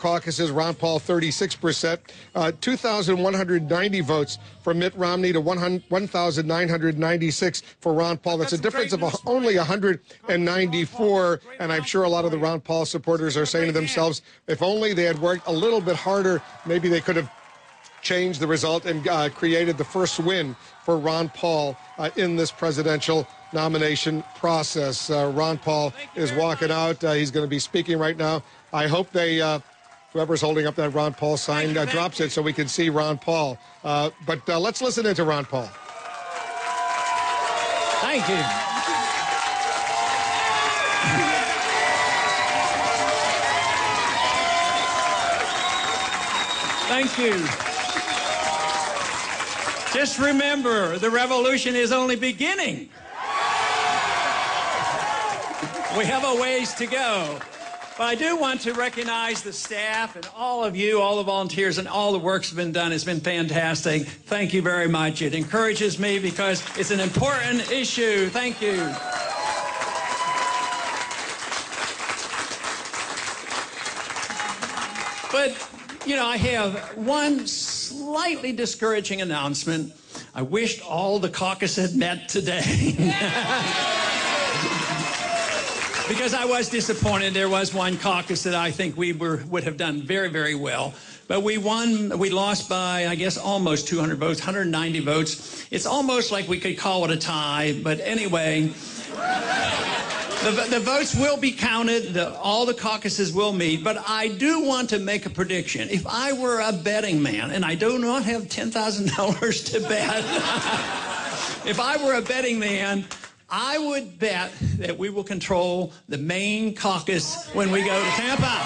caucuses, Ron Paul 36%, 2,190 votes for Mitt Romney to 1,996 for Ron Paul. That's a difference of only 194, and I'm sure a lot of the Ron Paul supporters are saying to themselves, if only they had worked a little bit harder, maybe they could have changed the result and created the first win for Ron Paul in this presidential nomination process. Ron Paul is walking out. He's going to be speaking right now. I hope they, whoever's holding up that Ron Paul sign, drops it so we can see Ron Paul. But let's listen into Ron Paul. Thank you. Thank you. Just remember, the revolution is only beginning. We have a ways to go. But I do want to recognize the staff and all of you, all the volunteers, and all the work's been done. It's been fantastic. Thank you very much. It encourages me because it's an important issue. Thank you. But, you know, I have one slightly discouraging announcement. I wished all the caucus had met today. Because I was disappointed. There was one caucus that I think we would have done very, very well. But we lost by, I guess, almost 200 votes, 190 votes. It's almost like we could call it a tie. But anyway, the votes will be counted. All the caucuses will meet. But I do want to make a prediction. If I were a betting man, and I do not have $10,000 to bet, if I were a betting man, I would bet that we will control the main caucus when we go to Tampa.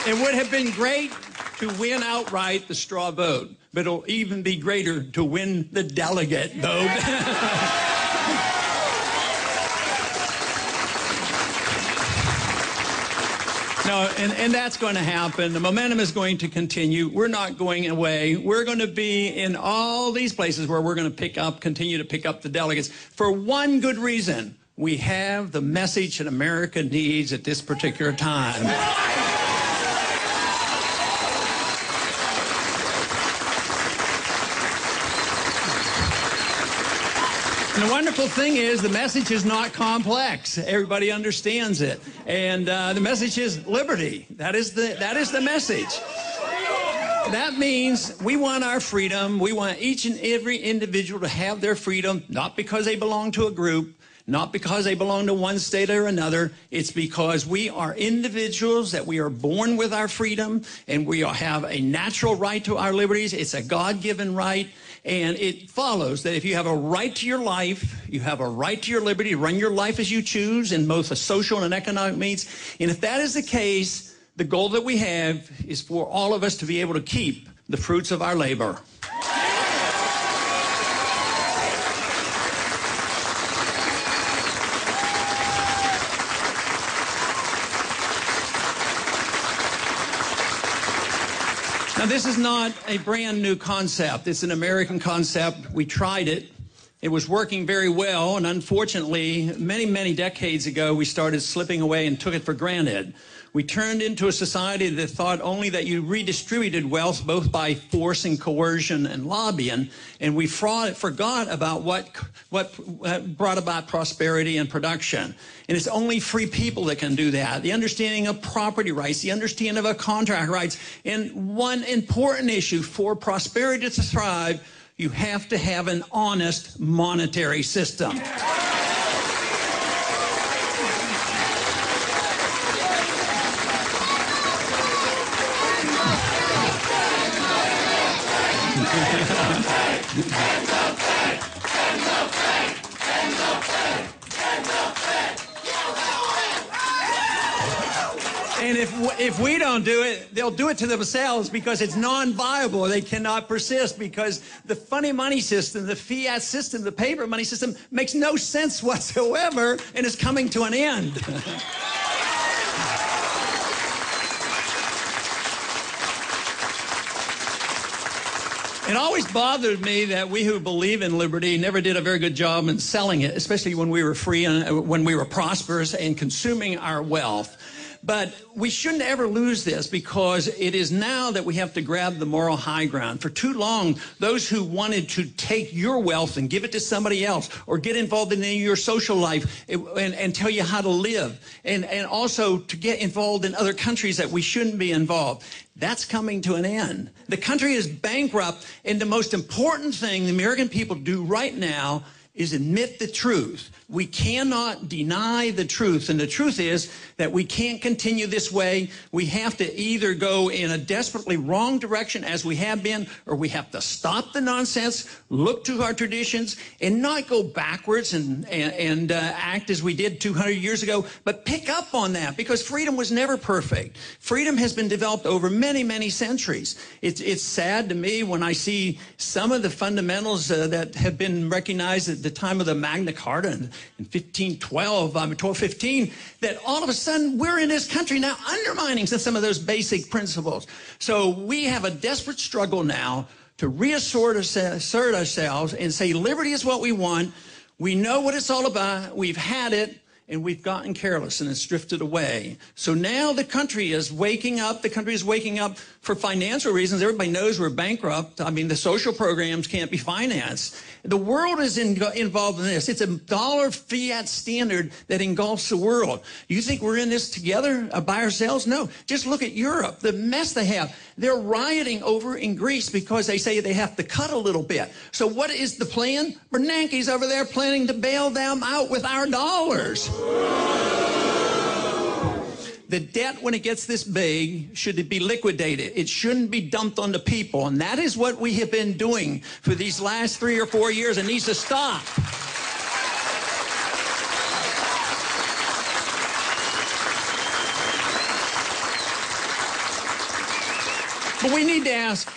It would have been great to win outright the straw vote, but it'll even be greater to win the delegate vote. No, and that's going to happen. The momentum is going to continue. We're not going away. We're going to be in all these places where we're going to continue to pick up the delegates for one good reason. We have the message that America needs at this particular time. And the wonderful thing is the message is not complex. Everybody understands it. And the message is liberty. That is the message. That means we want our freedom. We want each and every individual to have their freedom, not because they belong to a group, not because they belong to one state or another. It's because we are individuals, that we are born with our freedom, and we have a natural right to our liberties. It's a God-given right. And it follows that if you have a right to your life, you have a right to your liberty to run your life as you choose in both a social and economic means. And if that is the case, the goal that we have is for all of us to be able to keep the fruits of our labor. Now, this is not a brand new concept. It's an American concept. We tried it. It was working very well, and unfortunately, many, many decades ago, we started slipping away and took it for granted. We turned into a society that thought only that you redistributed wealth both by force and coercion and lobbying, and we forgot about what brought about prosperity and production. And it's only free people that can do that. The understanding of property rights, the understanding of contract rights, and one important issue for prosperity to thrive, you have to have an honest monetary system. And if we don't do it, they'll do it to themselves because it's non-viable. They cannot persist because the funny money system, the fiat system, the paper money system makes no sense whatsoever and is coming to an end. It always bothered me that we who believe in liberty never did a very good job in selling it, especially when we were free and when we were prosperous and consuming our wealth. But we shouldn't ever lose this, because it is now that we have to grab the moral high ground. For too long, those who wanted to take your wealth and give it to somebody else, or get involved in your social life and tell you how to live, and also to get involved in other countries that we shouldn't be involved, that's coming to an end. The country is bankrupt, and the most important thing the American people do right now is admit the truth. We cannot deny the truth, and the truth is that we can't continue this way. We have to either go in a desperately wrong direction, as we have been, or we have to stop the nonsense, look to our traditions, and not go backwards and act as we did 200 years ago, but pick up on that, because freedom was never perfect. Freedom has been developed over many, many centuries. It's sad to me when I see some of the fundamentals that have been recognized at the time of the Magna Carta in 1215, that all of a sudden we're in this country now undermining some of those basic principles. So we have a desperate struggle now to reassert ourselves and say liberty is what we want. We know what it's all about. We've had it, and we've gotten careless, and it's drifted away. So now the country is waking up. The country is waking up for financial reasons. Everybody knows we're bankrupt. I mean, the social programs can't be financed. The world is involved in this. It's a dollar fiat standard that engulfs the world. You think we're in this together by ourselves? No. Just look at Europe, the mess they have. They're rioting over in Greece because they say they have to cut a little bit. So what is the plan? Bernanke's over there planning to bail them out with our dollars. The debt, when it gets this big, should be liquidated. It shouldn't be dumped on the people. And that is what we have been doing for these last 3 or 4 years. It needs to stop. But we need to ask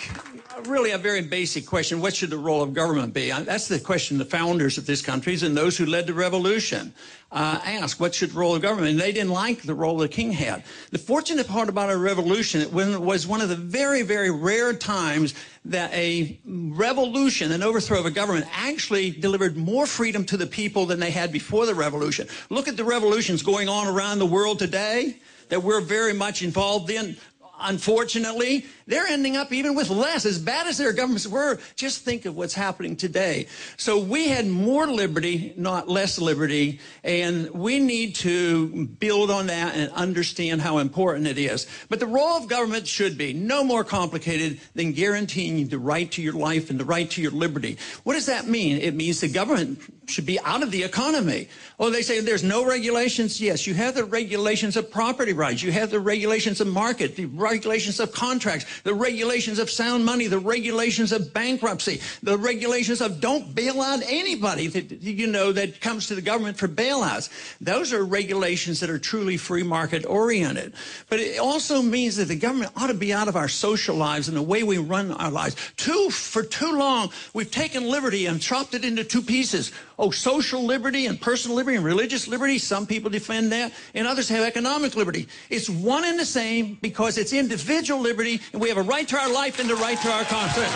really a very basic question. What should the role of government be? That's the question the founders of this country and those who led the revolution asked. What should the role of government? And they didn't like the role the king had. The fortunate part about our revolution, it was one of the very, very rare times that a revolution, an overthrow of a government, actually delivered more freedom to the people than they had before the revolution. Look at the revolutions going on around the world today that we're very much involved in. Unfortunately, they're ending up even with less. As bad as their governments were, just think of what's happening today. So we had more liberty, not less liberty, and we need to build on that and understand how important it is. But the role of government should be no more complicated than guaranteeing the right to your life and the right to your liberty. What does that mean? It means the government should be out of the economy. Oh, they say there's no regulations. Yes, you have the regulations of property rights. You have the regulations of market, the regulations of contracts, the regulations of sound money, the regulations of bankruptcy, the regulations of don't bail out anybody that comes to the government for bailouts. Those are regulations that are truly free market oriented. But it also means that the government ought to be out of our social lives and the way we run our lives. For too long, we've taken liberty and chopped it into two pieces. Oh, social liberty and personal liberty and religious liberty. Some people defend that, and others have economic liberty. It's one and the same because it's individual liberty, and we have a right to our life and the right to our conscience.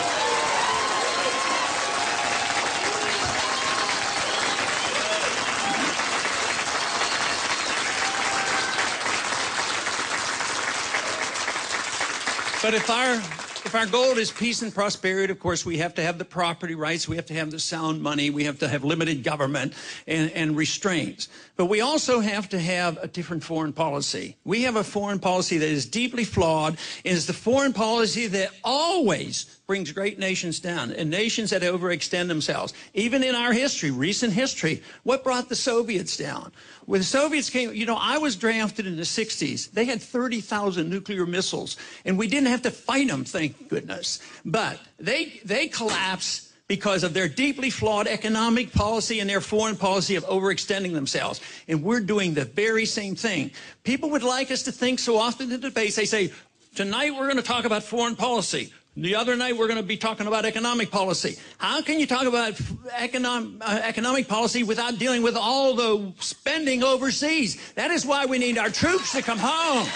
But if our goal is peace and prosperity, of course, we have to have the property rights, we have to have the sound money, we have to have limited government and restraints. But we also have to have a different foreign policy. We have a foreign policy that is deeply flawed, and is the foreign policy that always brings great nations down, and nations that overextend themselves. Even in our history, recent history, what brought the Soviets down? When the Soviets came, I was drafted in the 60s. They had 30,000 nuclear missiles, and we didn't have to fight them, thank goodness. But they collapsed because of their deeply flawed economic policy and their foreign policy of overextending themselves. And we're doing the very same thing. People would like us to think so often in debates, they say, tonight we're going to talk about foreign policy. The other night, we're going to be talking about economic policy. How can you talk about economic policy without dealing with all the spending overseas? That is why we need our troops to come home.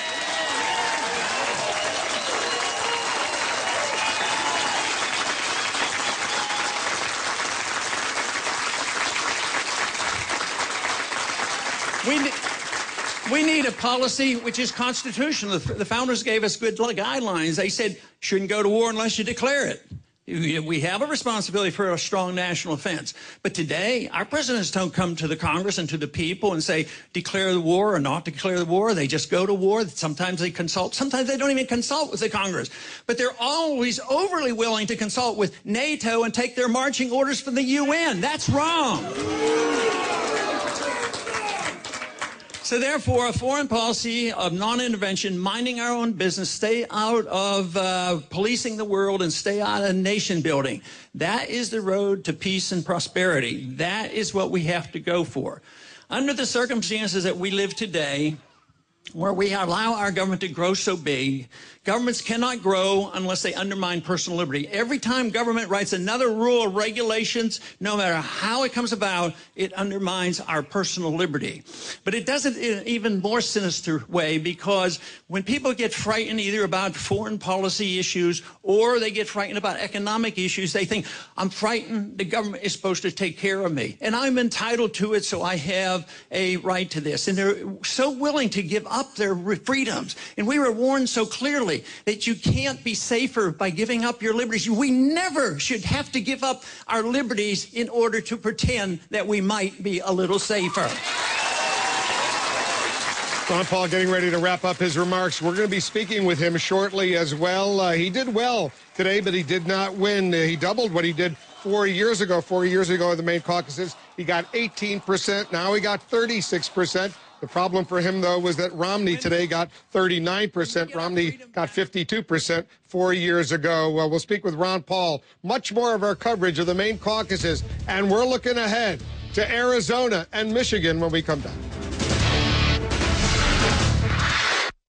We need a policy which is constitutional. The founders gave us good guidelines. They said, shouldn't go to war unless you declare it. We have a responsibility for a strong national defense. But today, our presidents don't come to the Congress and to the people and say, declare the war or not declare the war. They just go to war. Sometimes they consult. Sometimes they don't even consult with the Congress. But they're always overly willing to consult with NATO and take their marching orders from the UN. That's wrong. So therefore, a foreign policy of non-intervention, minding our own business, stay out of policing the world and stay out of nation building. That is the road to peace and prosperity. That is what we have to go for. Under the circumstances that we live today, where we allow our government to grow so big, governments cannot grow unless they undermine personal liberty. Every time government writes another rule or regulations, no matter how it comes about, it undermines our personal liberty. But it does it in an even more sinister way, because when people get frightened either about foreign policy issues or they get frightened about economic issues, they think, I'm frightened, the government is supposed to take care of me, and I'm entitled to it, so I have a right to this. And they're so willing to give up their freedoms. And we were warned so clearly that you can't be safer by giving up your liberties. We never should have to give up our liberties in order to pretend that we might be a little safer. Ron Paul getting ready to wrap up his remarks. We're going to be speaking with him shortly as well. He did well today, but he did not win. He doubled what he did 4 years ago. 4 years ago in the main caucuses, he got 18%. Now he got 36%. The problem for him, though, was that Romney today got 39%. Romney got 52% 4 years ago. We'll speak with Ron Paul. Much more of our coverage of the main caucuses, and we're looking ahead to Arizona and Michigan when we come back.